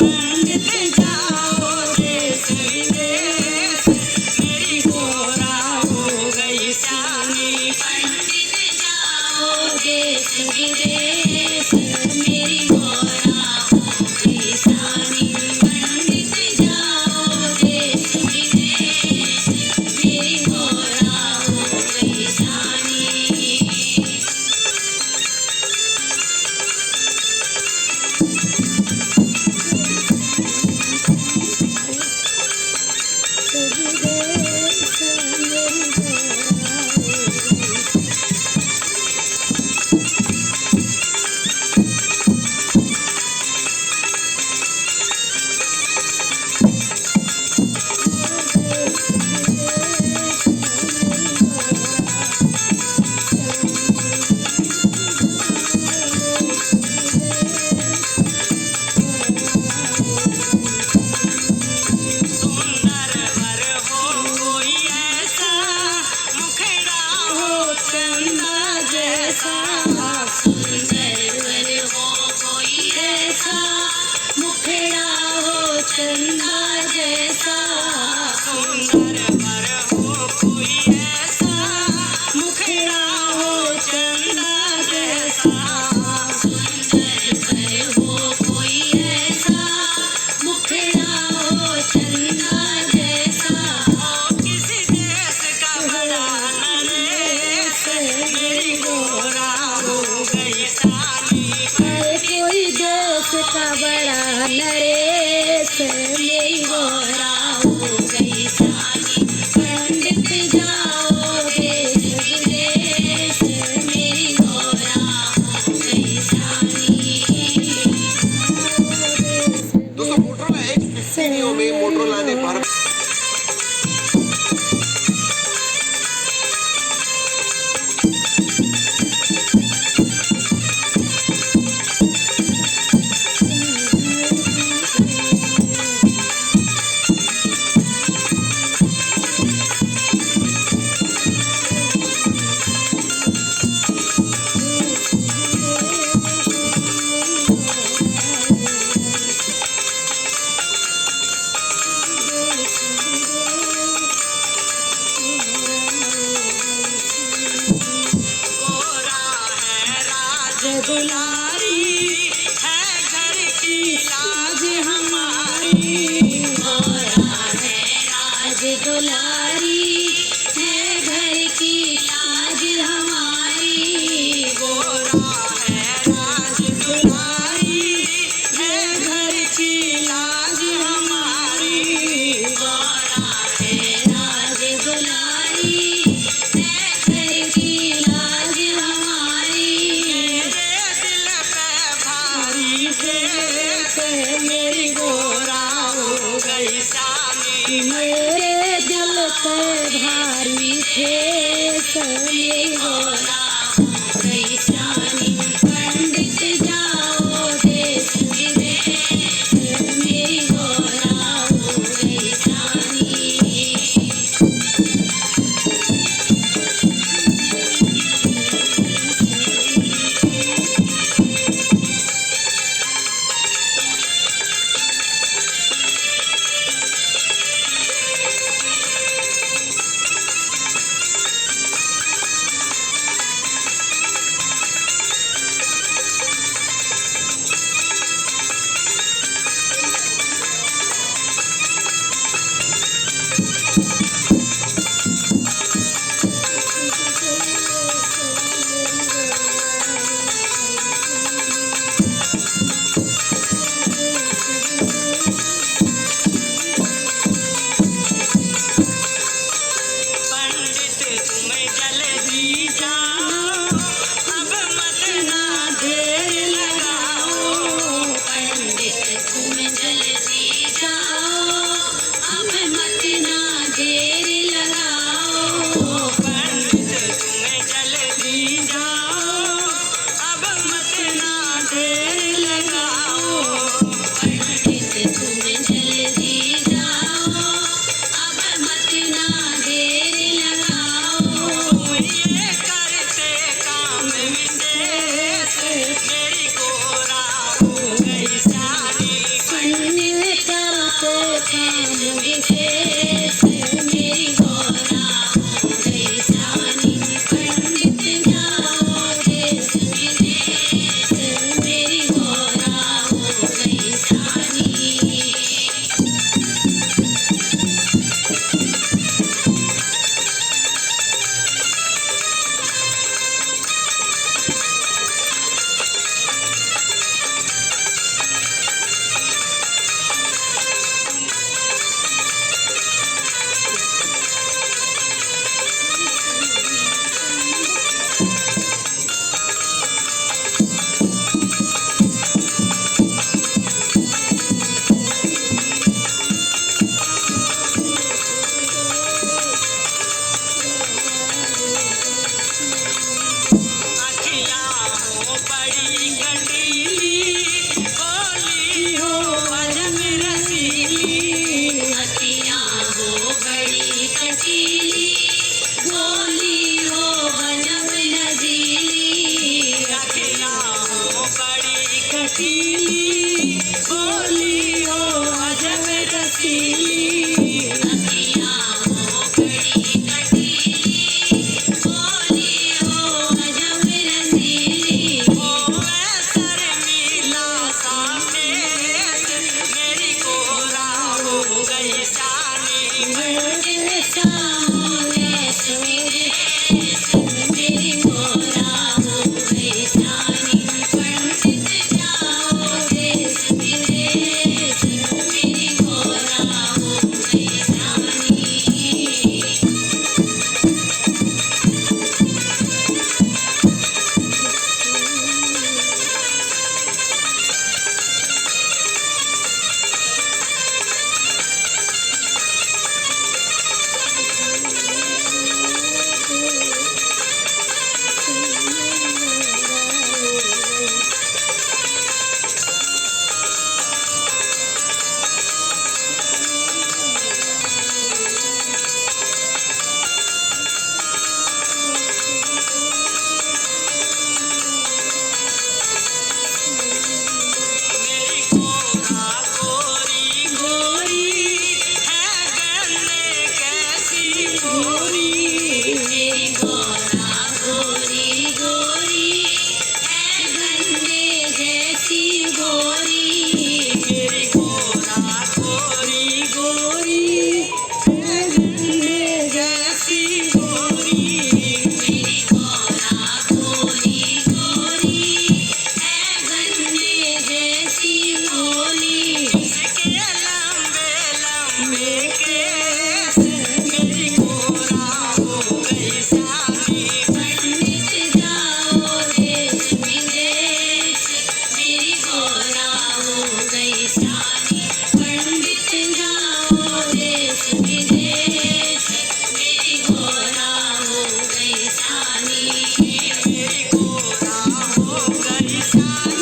पंडित जाओ देश विदेश, मेरी गोरा हो गई सानी। पंडित जाओ देश विदेश, मेरी गोरा हो गई सानी। पंडित जाओ देश विदेश, मेरी गोरा हो गई सानी। बोली हो अजब रसीली, अखियाँ हो बड़ी कटीली, बोली हो अजब रसीली, ओ शर्मीला सा फेस, मेरी गोरा हो गई शानी, मेरे सामने से मेरे मेरी गोरा हो गई शानी, पंडित जाओ देश विदेश, मेरी गोरा हो गई शानी। मेरी गोरा गोरी गोरी है गन्ने कैसी गोरी, मेरी गोरा गोरी गोरी है गन्ने जैसी गोरी, मेरी गोरा गोरी गोरी है गन्ने जैसी गोरी, मेरी गोरा गोरी गोरी है गन्ने जैसी गोली, इसके लंबे लंबे केस, मेरी गोरा हो गई शानी, पंडित जाओ देश विदेश, मेरी गोरा हो गई शानी, पंडित जाओ देश विदेश, मेरी गोरा हो गई शानी, मेरी गोरा हो गई शानी।